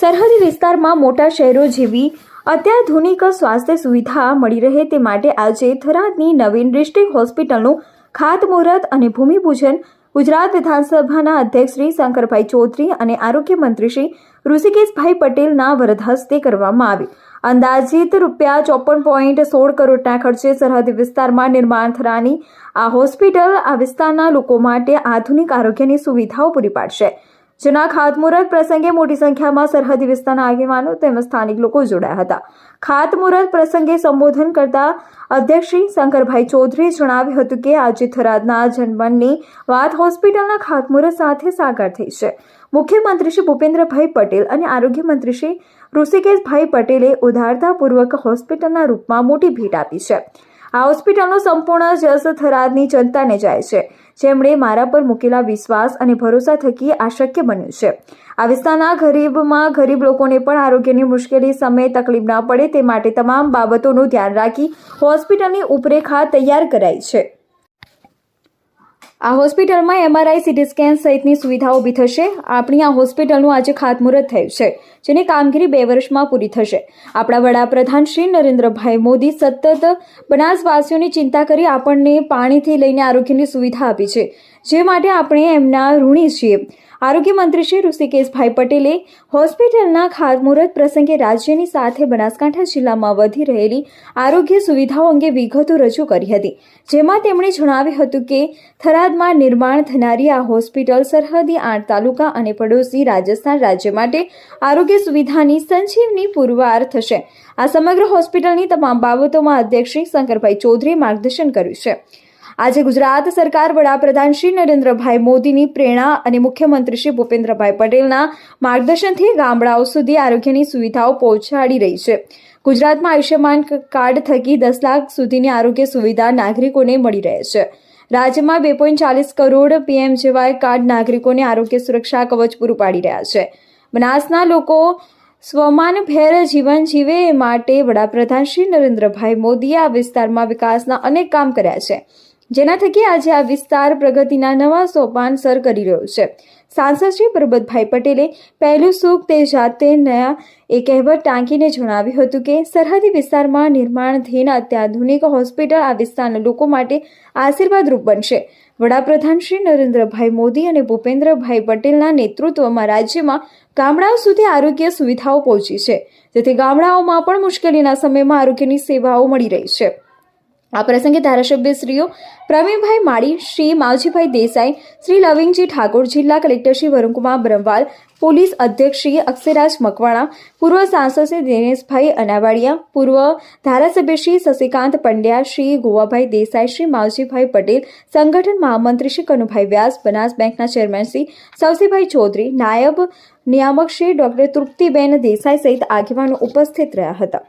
સરહદી વિસ્તારમાં મોટા શહેરો જેવી અત્યાધુનિક સ્વાસ્થ્ય સુવિધા મળી રહે તે માટે આજે થરાદની નવીન ડિસ્ટ્રિક્ટ હોસ્પિટલનું ખાતમુહૂર્ત અને ભૂમિપૂજન ગુજરાત વિધાનસભાના અધ્યક્ષ શ્રી શંકરભાઈ ચૌધરી અને આરોગ્ય મંત્રી શ્રી ઋષિકેશભાઈ પટેલના વરદ હસ્તે કરવામાં આવ્યું. અંદાજિત ₹54.16 કરોડના ખર્ચે સરહદી વિસ્તારમાં નિર્માણ થનારી આ હોસ્પિટલ આ વિસ્તારના લોકો માટે આધુનિક આરોગ્યની સુવિધાઓ પૂરી પાડશે. જેના ખાતમુહૂર્ત પ્રસંગે મોટી સંખ્યામાં સરહદી વિસ્તારના આગેવાનો તેમજ સ્થાનિક લોકો જોડાયા હતા. ખાતમુહૂર્ત પ્રસંગે સંબોધન કરતા અધ્યક્ષ શ્રી શંકરભાઈ ચૌધરીએ જણાવ્યું હતું કે આજે થરાદના જનમનની વાત હોસ્પિટલના ખાતમુહૂર્ત સાથે સાકાર થઈ છે. મુખ્યમંત્રી શ્રી ભૂપેન્દ્રભાઈ પટેલ અને આરોગ્ય મંત્રી શ્રી ઋષિકેશભાઈ પટેલે ઉદારતાપૂર્વક હોસ્પિટલના રૂપમાં મોટી ભેટ આપી છે. આ હોસ્પિટલનો સંપૂર્ણ જસ થરાદની જનતાને જાય છે, જેમણે મારા પર મૂકેલા વિશ્વાસ અને ભરોસા થકી આ શક્ય બન્યું છે. આ વિસ્તારના ગરીબમાં ગરીબ લોકોને પણ આરોગ્યની મુશ્કેલી સમયે તકલીફ ન પડે તે માટે તમામ બાબતોનું ધ્યાન રાખી હોસ્પિટલની રૂપરેખા તૈયાર કરાઈ છે. આ હોસ્પિટલમાં MRI, CT સ્કેન સહિતની સુવિધાઓ ઊભી થશે. આપણી આ હોસ્પિટલનું આજે ખાતમુહૂર્ત થયું છે, જેની કામગીરી 2 વર્ષમાં પૂરી થશે. આપણા વડાપ્રધાન શ્રી નરેન્દ્રભાઈ મોદી સતત બનાસવાસીઓની ચિંતા કરી આપણને પાણીથી લઈને આરોગ્યની સુવિધા આપી છે, જે માટે આપણે એમના ઋણી છીએ. આરોગ્ય મંત્રી શ્રી ઋષિકેશભાઈ પટેલે હોસ્પિટલના ખાતમુહૂર્ત પ્રસંગે રાજ્યની સાથે બનાસકાંઠા જિલ્લામાં વધી રહેલી આરોગ્ય સુવિધાઓ અંગે વિગતો રજૂ કરી હતી, જેમાં તેમણે જણાવ્યું હતું કે થરાદમાં નિર્માણ થનારી આ હોસ્પિટલ સરહદી 8 તાલુકા અને પડોશી રાજસ્થાન રાજ્ય માટે આરોગ્ય સુવિધાની સંજીવની પુરવાર થશે. આ સમગ્ર હોસ્પિટલની તમામ બાબતોમાં અધ્યક્ષ શ્રી શંકરભાઈ ચૌધરીએ માર્ગદર્શન કર્યું છે. આજે ગુજરાત સરકાર વડાપ્રધાન શ્રી નરેન્દ્રભાઈ મોદીની પ્રેરણા અને મુખ્યમંત્રી શ્રી ભૂપેન્દ્રભાઈ પટેલના માર્ગદર્શનથી ગામડાઓ સુધી આરોગ્યની સુવિધાઓ પહોંચાડી રહી છે. ગુજરાતમાં આયુષ્યમાન કાર્ડ થકી 10 લાખ સુધીની આરોગ્ય સુવિધા નાગરિકોને મળી રહે છે. રાજ્યમાં 2.40 કરોડ PMJY કાર્ડ નાગરિકોને આરોગ્ય સુરક્ષા કવચ પૂરું પાડી રહ્યા છે. બનાસના લોકો સ્વમાનભેર જીવન જીવે એ માટે વડાપ્રધાન શ્રી નરેન્દ્રભાઈ મોદીએ આ વિસ્તારમાં વિકાસના અનેક કામ કર્યા છે, જેના થકી આજે આ વિસ્તાર પ્રગતિના નવા સોપાન સર કરી રહ્યો છે. સાંસદ શ્રી પરબતભાઈ પટેલે પહેલું સુખ તે જાતે નયા એ કહેવત ટાંકીને જણાવ્યું હતું કે સરહદી વિસ્તારમાં નિર્માણાધીન અત્યાધુનિક હોસ્પિટલ આ વિસ્તારના લોકો માટે આશીર્વાદરૂપ બનશે. વડાપ્રધાન શ્રી નરેન્દ્રભાઈ મોદી અને ભૂપેન્દ્રભાઈ પટેલના નેતૃત્વમાં રાજ્યમાં ગામડાઓ સુધી આરોગ્ય સુવિધાઓ પહોંચી છે, જેથી ગામડાઓમાં પણ મુશ્કેલીના સમયમાં આરોગ્યની સેવાઓ મળી રહી છે. આ પ્રસંગે ધારાસભ્યશ્રીઓ પ્રવીણભાઈ માળી, શ્રી માવજીભાઈ દેસાઈ, શ્રી લવિંગજી ઠાકોર, જિલ્લા કલેક્ટર શ્રી વરુણકુમાર બ્રહ્મવાલ, પોલીસ અધ્યક્ષ શ્રી અક્ષયરાજ મકવાણા, પૂર્વ સાંસદ શ્રી દિનેશભાઈ અનાવાડિયા, પૂર્વ ધારાસભ્ય શ્રી શશિકાંત પંડ્યા, શ્રી ગોવાભાઈ દેસાઈ, શ્રી માવજીભાઈ પટેલ, સંગઠન મહામંત્રી શ્રી કનુભાઈ વ્યાસ, બનાસ બેંકના ચેરમેન શ્રી સવસીભાઈ ચૌધરી, નાયબ નિયામક શ્રી ડોક્ટર તૃપ્તિબેન દેસાઈ સહિત આગેવાનો ઉપસ્થિત રહ્યા હતા.